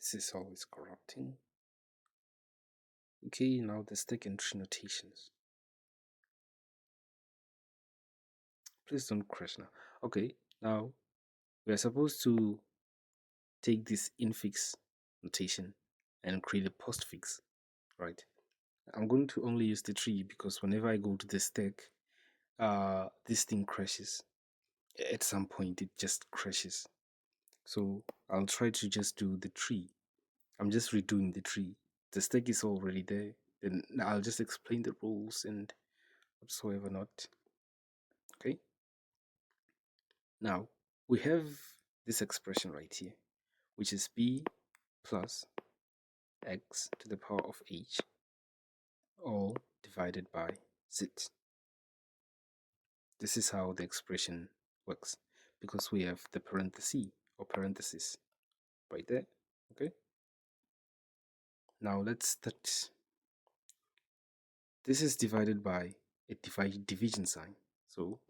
This is always corrupting. Okay, now the stack and tree notations. Please don't crash now. Okay, now we are supposed to take this infix notation and create a postfix, right? I'm going to only use the tree because whenever I go to the stack, this thing crashes. At some point, it just crashes. So I'll try to just do the tree. I'm just redoing the tree. The stack is already there. Then I'll just explain the rules and whatsoever not. Okay. Now we have this expression right here, which is b plus x to the power of h, all divided by z. This is how the expression works, because we have the parenthesis right there. Okay. Now let's start. This is divided by a division sign. So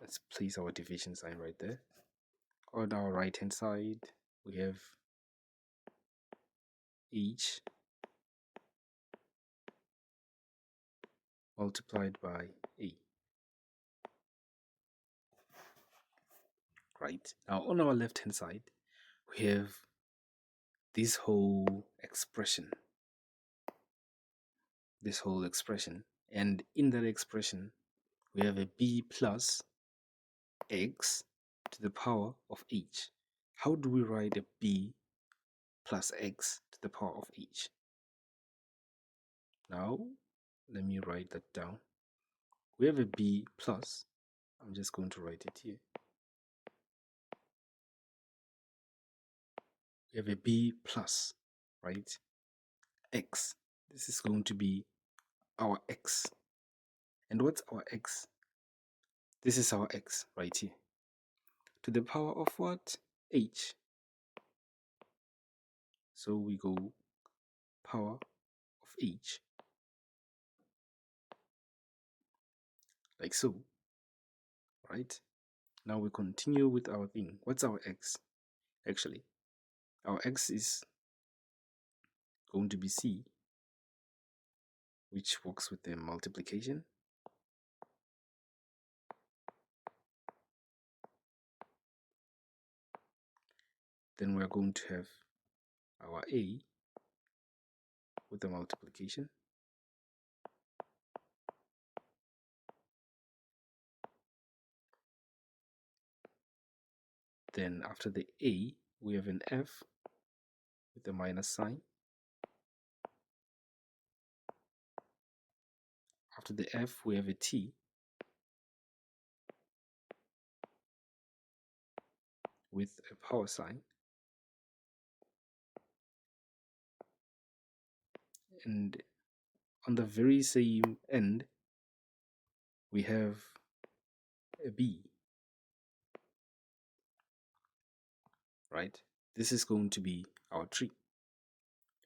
let's place our division sign right there. On our right hand side, we have h multiplied by a. Right. Now on our left hand side, we have this whole expression. And in that expression, we have a b plus x to the power of h. How do we write a b plus x to the power of h? Now, let me write that down. We have a b plus. I'm just going to write it here. We have a b plus, right? X. This is going to be our x. And what's our x? This is our x right here. To the power of what? H. So we go power of h. Like so. Right? Now we continue with our thing. What's our x? Actually, our x is going to be c, which works with the multiplication. Then we're going to have our a with the multiplication. Then after the a, we have an f with the minus sign. After the f, we have a t with a power sign. And on the very same end, we have a b, right? This is going to be our tree.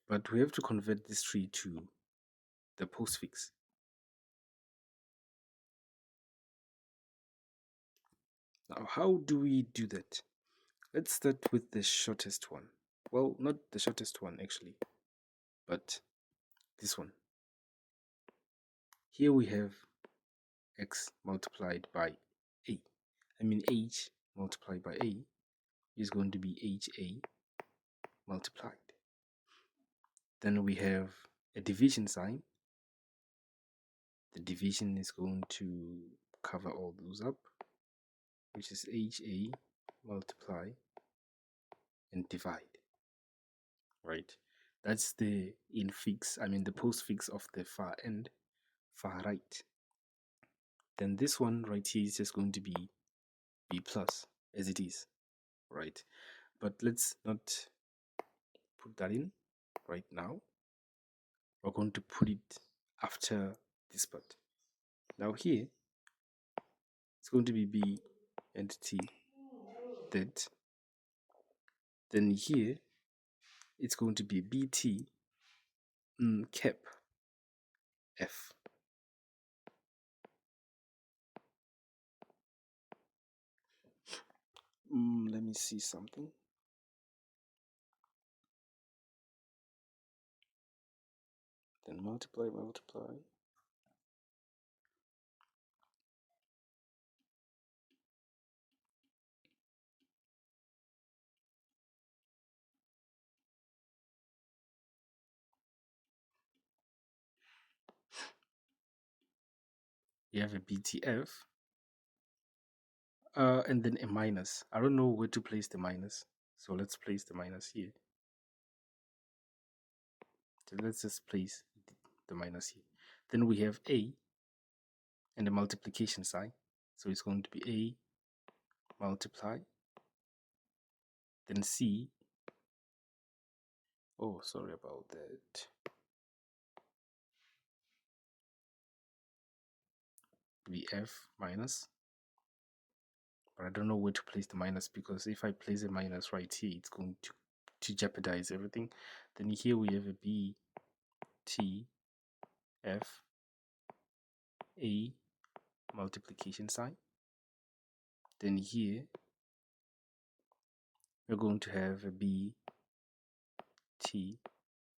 But we have to convert this tree to the postfix. Now, how do we do that? Let's start with the shortest one. Well, not the shortest one actually, but this one. Here we have x multiplied by a. I mean h multiplied by a is going to be ha multiplied. Then we have a division sign. The division is going to cover all those up, which is ha multiply and divide. Right? That's the infix, the postfix of the far end, far right. Then this one right here is just going to be b plus, as it is, right? But let's not put that in right now. We're going to put it after this part. Now here, it's going to be b and t, that. Then here, it's going to be bt cap f. Let me see something. Then multiply. You have a BTF, and then a minus. I don't know where to place the minus, so let's place the minus here. So let's just place the minus here. Then we have A and the multiplication sign. So it's going to be A multiply, then C. Oh, sorry about that. BF minus. But I don't know where to place the minus, because if I place a minus right here, it's going to jeopardize everything. Then here we have a B, T, F, A multiplication sign. Then here we're going to have a B, T,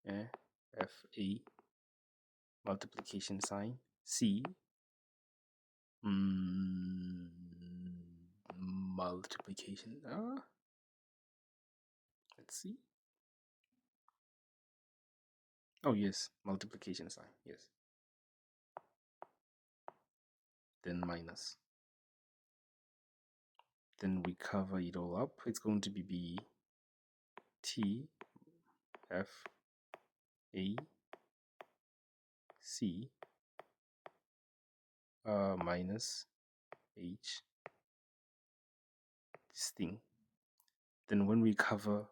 F, A multiplication sign. C, multiplication. Let's see. Oh yes, multiplication sign. Yes. Then minus. Then we cover it all up. It's going to be B, T, F, A, C, minus H, this thing. Then when we cover,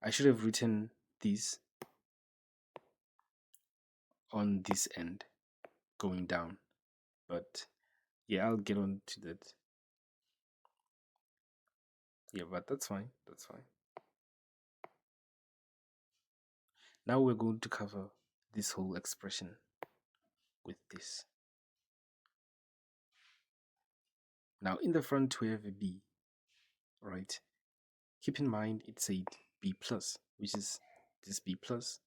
I should have written this on this end going down, but yeah, I'll get on to that. Yeah, but that's fine. Now we're going to cover this whole expression with this. Now in the front we have a B, right? Keep in mind it said B plus, which is this B plus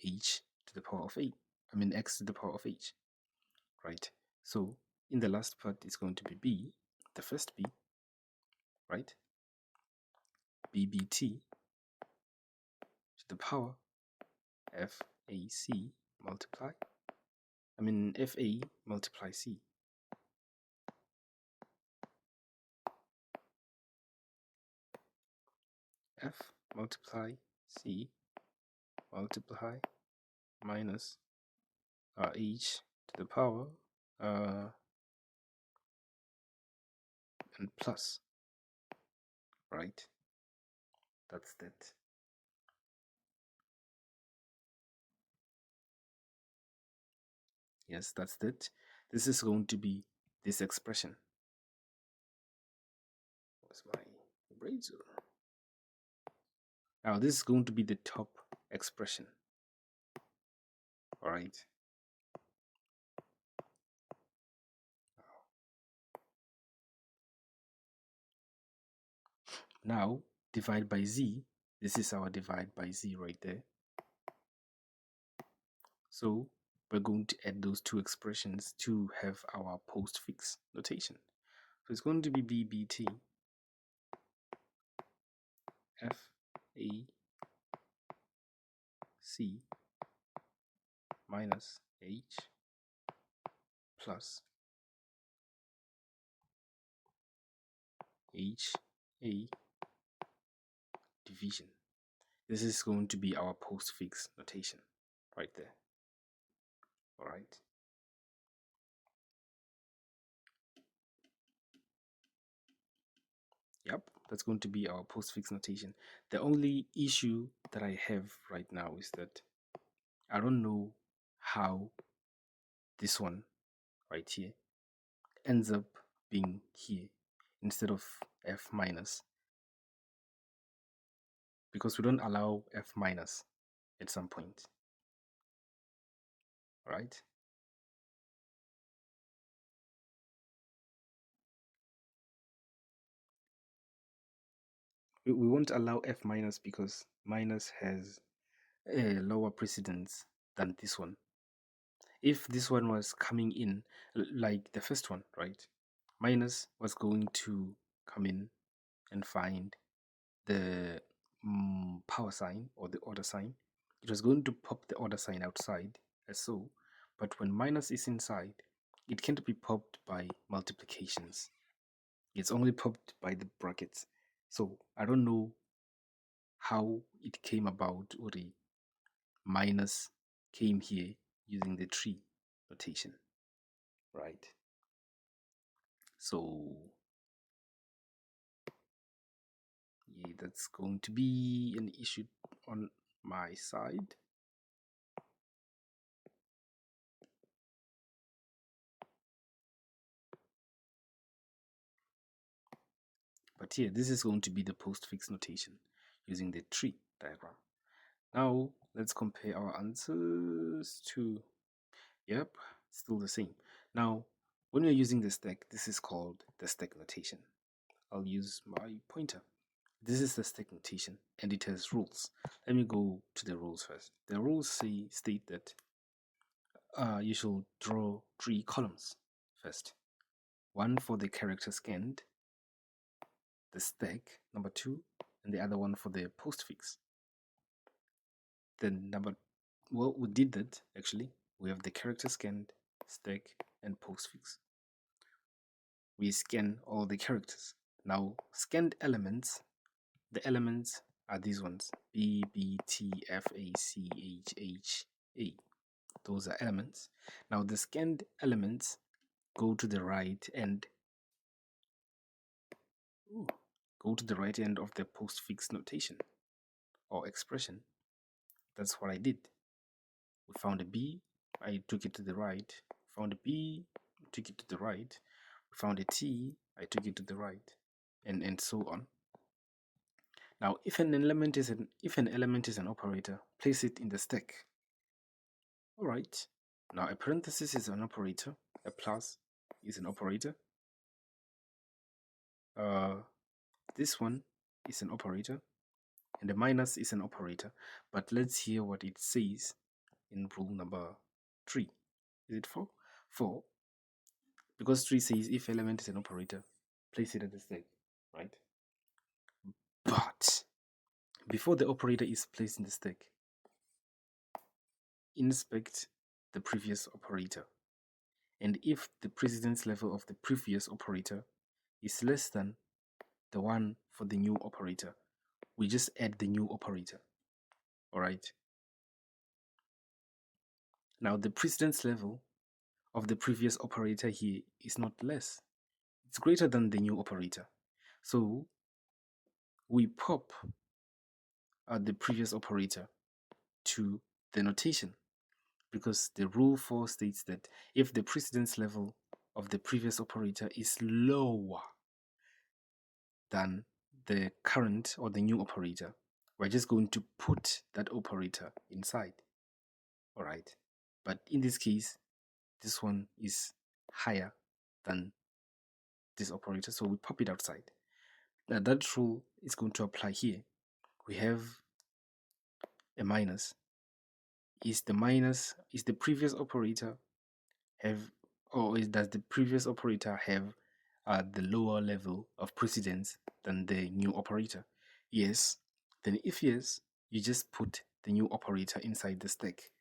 H to the power of 8. I mean X to the power of H, right? So in the last part it's going to be B, the first B, right? BBT to the power FAC multiply. I mean FA multiply C. F multiply C multiply minus H to the power and plus, right? That's that. Yes, that's that. This is going to be this expression. What's my razor? Now this is going to be the top expression. All right. Now divide by z. This is our divide by z right there. So we're going to add those two expressions to have our postfix notation. So it's going to be BBT FAC minus H plus HA division. This is going to be our postfix notation right there. All right. Yep, that's going to be our postfix notation. The only issue that I have right now is that I don't know how this one right here ends up being here instead of F minus, because we don't allow F minus at some point. All right. We won't allow F minus because minus has a lower precedence than this one. If this one was coming in like the first one, right? Minus was going to come in and find the power sign or the order sign. It was going to pop the order sign outside as so, but when minus is inside, it can't be popped by multiplications. It's only popped by the brackets. So I don't know how it came about, or the minus came here using the tree notation, right? So yeah, that's going to be an issue on my side. But here, this is going to be the postfix notation using the tree diagram. Now, let's compare our answers to, yep, still the same. Now, when we're using the stack, this is called the stack notation. I'll use my pointer. This is the stack notation, and it has rules. Let me go to the rules first. The rules state that you should draw 3 columns first. One for the character scanned, the stack, number 2, and the other one for the postfix. Then well, we did that actually. We have the character scanned, stack, and postfix. We scan all the characters. Now, scanned elements, the elements are these ones: B, B, T, F, A, C, H, H, A. Those are elements. Now, the scanned elements go to the right end. Go to the right end of the postfix notation or expression. That's what I did. We found a B, I took it to the right. Found a B, took it to the right. We found a T, I took it to the right, and so on. Now, if an element is an operator, place it in the stack. All right. Now, a parenthesis is an operator. A plus is an operator. This one is an operator, and the minus is an operator. But let's hear what it says in rule number 3. Is it 4? 4. Because 3 says if element is an operator, place it at the stack, right? But before the operator is placed in the stack, inspect the previous operator. And if the precedence level of the previous operator is less than the one for the new operator, we just add the new operator. All right. Now, the precedence level of the previous operator here is not less. It's greater than the new operator. So we pop the previous operator to the notation, because the rule 4 states that if the precedence level of the previous operator is lower than the current or the new operator, we're just going to put that operator inside. All right. But in this case, this one is higher than this operator, so we pop it outside. Now that rule is going to apply here. We have a minus. Is the previous operator have, or does the previous operator have the lower level of precedence than the new operator? Yes. Then if yes, you just put the new operator inside the stack.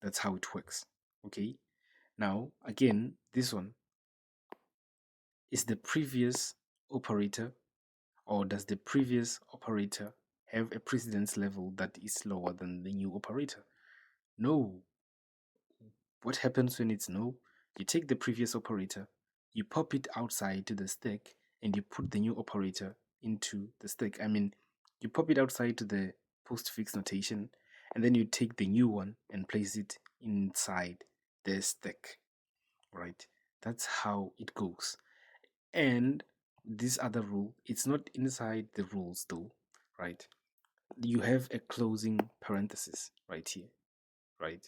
That's how it works. Okay. Now again, this one is the previous operator, or does the previous operator have a precedence level that is lower than the new operator? No. What happens when it's no? You take the previous operator, you pop it outside to the stack, and you put the new operator into the stack. I mean, you pop it outside to the postfix notation, and then you take the new one and place it inside the stack. Right? That's how it goes. And this other rule, it's not inside the rules though, right? You have a closing parenthesis right here, right?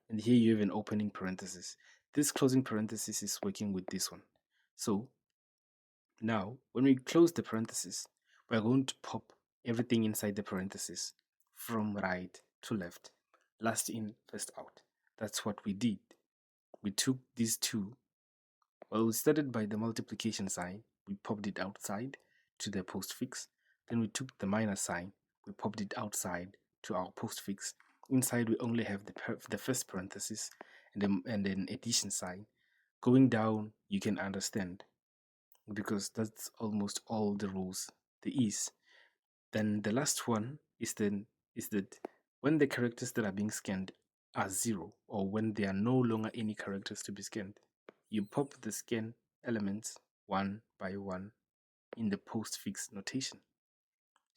And here you have an opening parenthesis. This closing parenthesis is working with this one. So now when we close the parenthesis, we're going to pop everything inside the parenthesis from right to left, last in, first out. That's what we did. We took these two. Well, we started by the multiplication sign, we popped it outside to the postfix. Then we took the minus sign, we popped it outside to our postfix. Inside we only have the first parenthesis and then addition sign. Going down, you can understand because that's almost all the rules there is. Then the last one is that when the characters that are being scanned are 0, or when there are no longer any characters to be scanned, you pop the scan elements one by one in the postfix notation.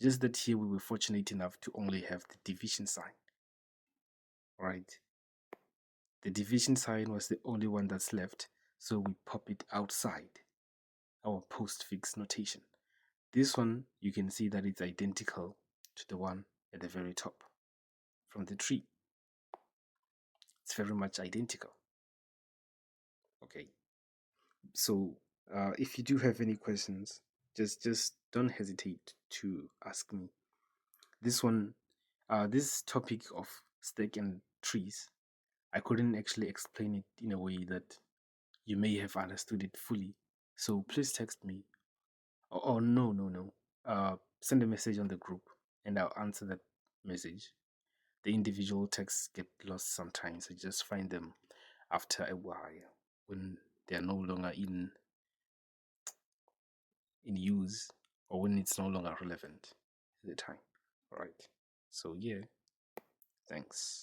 Just that here we were fortunate enough to only have the division sign. Right? The division sign was the only one that's left, so we pop it outside our postfix notation. This one, you can see that it's identical to the one at the very top from the tree. It's very much identical. Okay, so if you do have any questions, just don't hesitate to ask me. This one, this topic of stack and trees, I couldn't actually explain it in a way that you may have understood it fully. So please text me. Oh, no, no, no. Send a message on the group and I'll answer that message. The individual texts get lost sometimes. I just find them after a while when they are no longer in use or when it's no longer relevant at the time. All right. So yeah, thanks.